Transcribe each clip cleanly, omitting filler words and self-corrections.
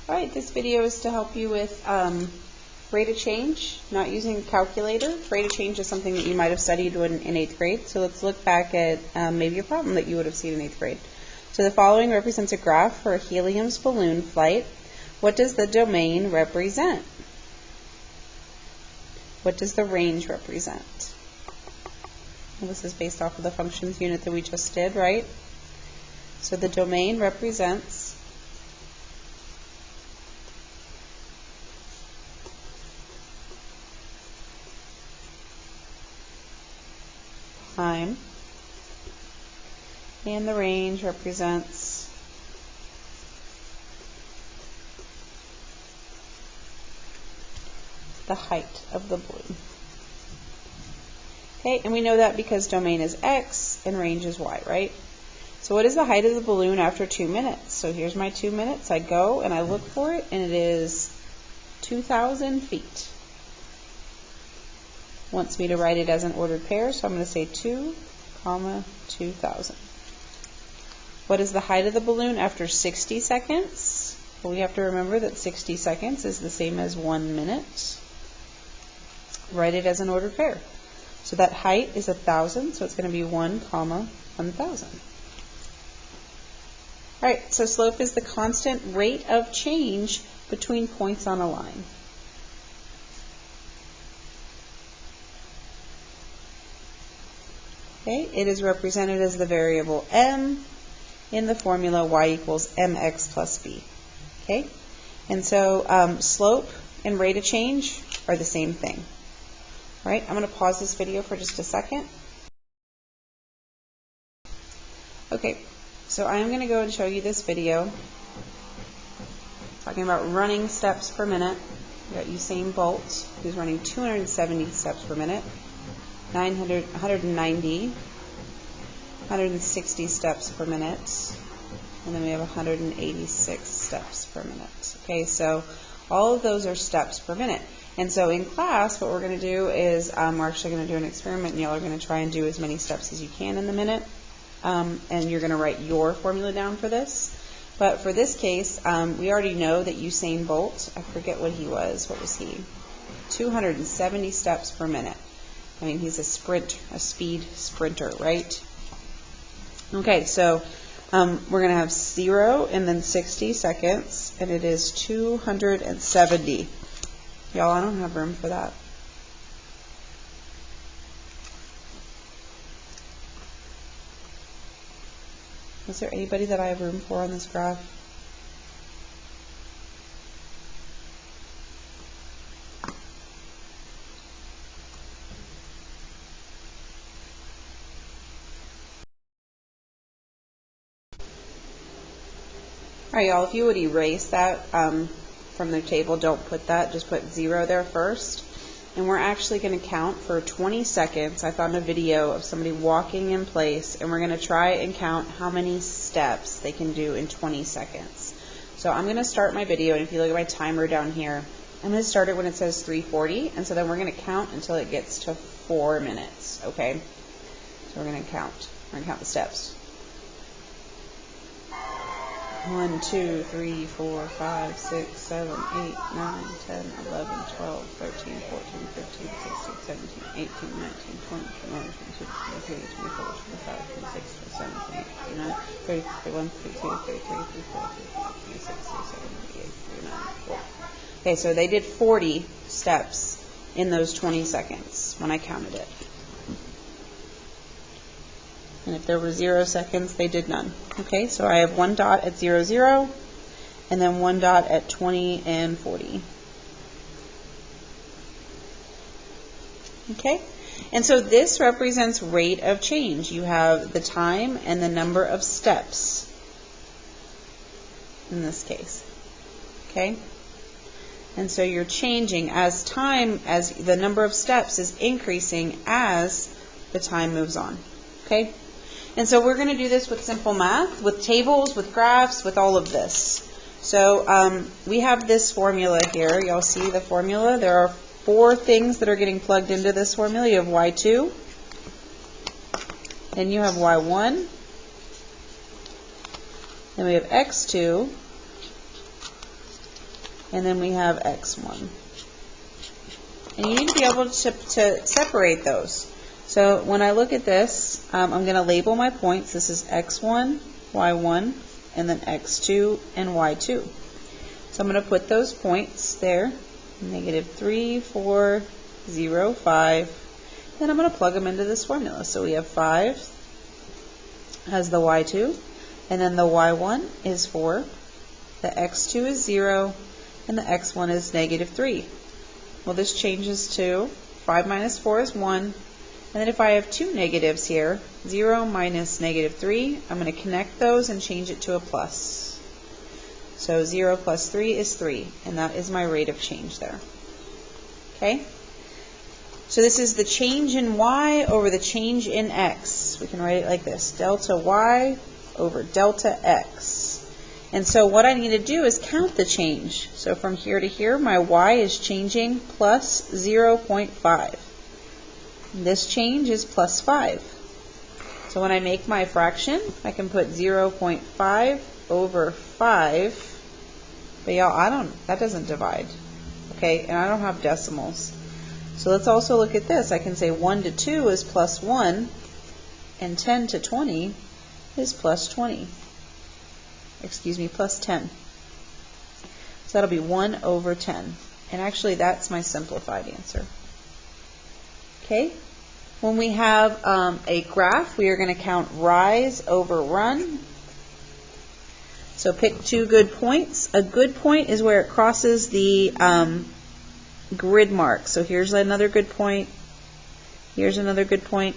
Alright, this video is to help you with rate of change, not using a calculator. Rate of change is something that you might have studied in 8th grade. So let's look back at maybe a problem that you would have seen in 8th grade. So the following represents a graph for a helium's balloon flight. What does the domain represent? What does the range represent? Well, this is based off of the functions unit that we just did, right? So the domain represents time, and the range represents the height of the balloon. Okay, and we know that because domain is x and range is y, right? So what is the height of the balloon after 2 minutes? So here's my 2 minutes. I go and I look for it, and it is 2,000 feet. Wants me to write it as an ordered pair, so I'm going to say 2, 2,000. What is the height of the balloon after 60 seconds? Well, we have to remember that 60 seconds is the same as 1 minute. Write it as an ordered pair. So that height is 1,000, so it's going to be 1, 1,000. Alright, so slope is the constant rate of change between points on a line. Okay, it is represented as the variable m in the formula y equals mx plus b. Okay, and so slope and rate of change are the same thing. All right, I'm going to pause this video for just a second. Okay, so I am going to go and show you this video talking about running steps per minute. We got Usain Bolt, who's running 270 steps per minute. 190, 160 steps per minute, and then we have 186 steps per minute. Okay, so all of those are steps per minute. And so in class, what we're going to do is we're actually going to do an experiment, and y'all are going to try and do as many steps as you can in the minute, and you're going to write your formula down for this. But for this case, we already know that Usain Bolt, I forget what he was. What was he? 270 steps per minute. I mean, he's a speed sprinter, right? Okay, so we're going to have 0 and then 60 seconds, and it is 270. Y'all, I don't have room for that. Is there anybody that I have room for on this graph? Alright, y'all, if you would erase that from the table, don't put that, just put 0 there first. And we're actually going to count for 20 seconds. I found a video of somebody walking in place, and we're going to try and count how many steps they can do in 20 seconds. So I'm going to start my video, and if you look at my timer down here, I'm going to start it when it says 3:40, and so then we're going to count until it gets to 4 minutes, okay? So we're going to count. We're going to count the steps. 1, 2, 3, 4, 5, 6, 7, 8, 9, 10, 11, 12, 13, 14, 15, 16, 17, 18, 19, 20, 21, 22, 23, 24, 25, 26, 27, 28, 29, 30, 31, 32, 33, 34, 35, 36, 37, 38, 39, 40. Okay, so they did 40 steps in those 20 seconds when I counted it. And if there were 0 seconds, they did none. Okay, so I have 1 dot at 0, 0, and then 1 dot at 20 and 40. Okay, and so this represents rate of change. You have the time and the number of steps in this case. Okay, and so you're changing as time, as the number of steps is increasing as the time moves on. Okay. And so we're going to do this with simple math, with tables, with graphs, with all of this. So we have this formula here. Y'all see the formula? There are 4 things that are getting plugged into this formula. You have y2, then you have y1, then we have x2, and then we have x1. And you need to be able to separate those. So when I look at this, I'm going to label my points. This is x1, y1, and then x2 and y2. So I'm going to put those points there, -3, 4, 0, 5. Then I'm going to plug them into this formula. So we have 5 as the y2, and then the y1 is 4, the x2 is 0, and the x1 is -3. Well, this changes to 5 minus 4 is 1, and then if I have two negatives here, 0 minus -3, I'm going to connect those and change it to a plus. So 0 plus 3 is 3, and that is my rate of change there. Okay? So this is the change in y over the change in x. We can write it like this, delta y over delta x. And so what I need to do is count the change. So from here to here, my y is changing plus 0.5. This change is plus 5. So when I make my fraction, I can put 0.5 over 5. But y'all, that doesn't divide. Okay, and I don't have decimals. So let's also look at this. I can say 1 to 2 is plus 1, and 10 to 20 is plus 20. Excuse me, plus 10. So that'll be 1 over 10. And actually, that's my simplified answer. Okay? When we have a graph, we are going to count rise over run. So pick two good points. A good point is where it crosses the grid mark. So here's another good point. Here's another good point.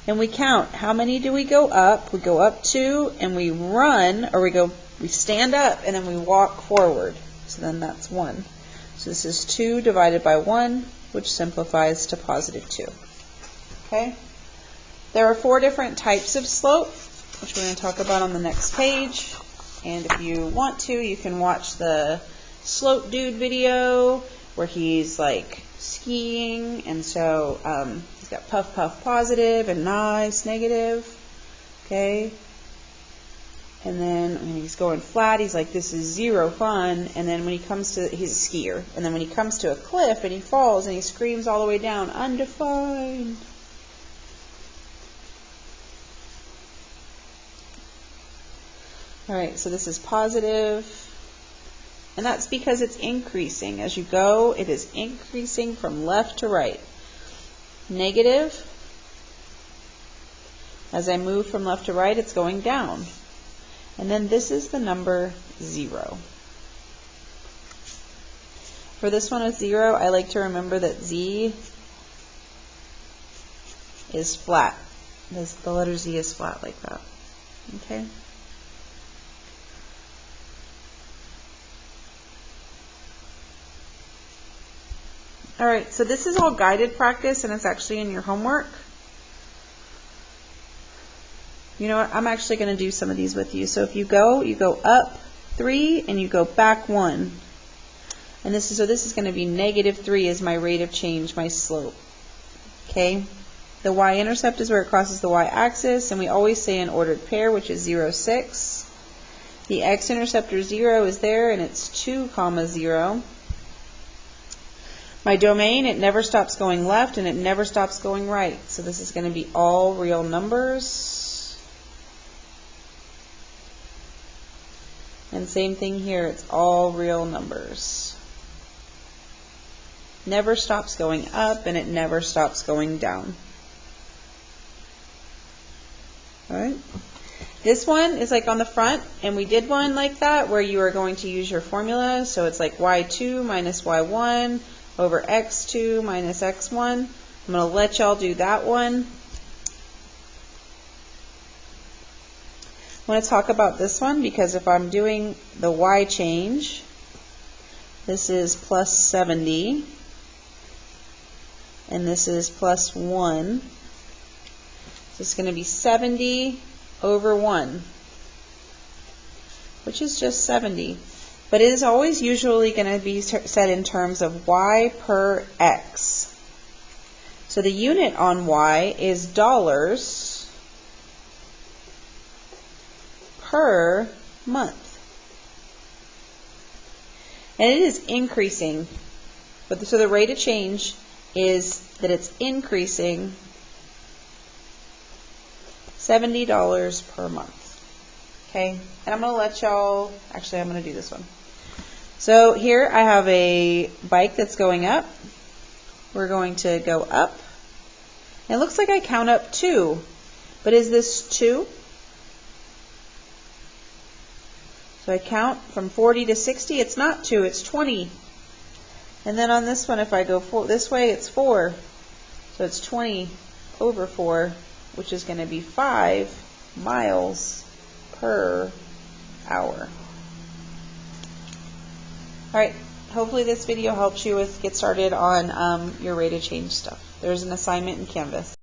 And we count. How many do we go up? We go up 2, and we run, or we stand up, and then we walk forward. So then that's 1. So this is 2 divided by 1, which simplifies to positive 2. Okay? There are 4 different types of slope, which we're going to talk about on the next page. And if you want to, you can watch the Slope Dude video where he's like skiing, and so he's got puff puff positive and nice negative. Okay? And then when he's going flat, he's like, this is 0 fun. And then when he comes to, he's a skier. And then when he comes to a cliff and he falls and he screams all the way down, undefined. All right, so this is positive. And that's because it's increasing. As you go, it is increasing from left to right. Negative. As I move from left to right, it's going down. And then this is the number 0. For this one with 0, I like to remember that Z is flat. The letter Z is flat like that. Okay? All right, so this is all guided practice, and it's actually in your homework. You know what? I'm actually going to do some of these with you. So if you go up 3 and you go back 1. And this is going to be -3 is my rate of change, my slope. Okay? The y-intercept is where it crosses the y-axis, and we always say an ordered pair, which is 0, 6. The x-interceptor 0 is there, and it's 2, 0. My domain, it never stops going left, and it never stops going right. So this is going to be all real numbers. And same thing here, it's all real numbers. Never stops going up, and it never stops going down. All right. This one is like on the front, and we did one like that where you are going to use your formula. So it's like y2 minus y1 over x2 minus x1. I'm going to let y'all do that one. I want to talk about this one because if I'm doing the y change, this is plus 70, and this is plus 1. So it's going to be 70 over 1, which is just 70. But it is always usually going to be set in terms of y per x. So the unit on y is dollars per month. And it is increasing. But so the rate of change is that it's increasing $70 per month. Okay, and I'm going to let y'all, actually I'm going to do this one. So here I have a bike that's going up. We're going to go up. It looks like I count up 2, but is this 2? So I count from 40 to 60, it's not 2, it's 20. And then on this one, if I go this way, it's 4. So it's 20 over 4, which is going to be 5 miles per hour. All right, hopefully this video helps you get started on your rate of change stuff. There's an assignment in Canvas.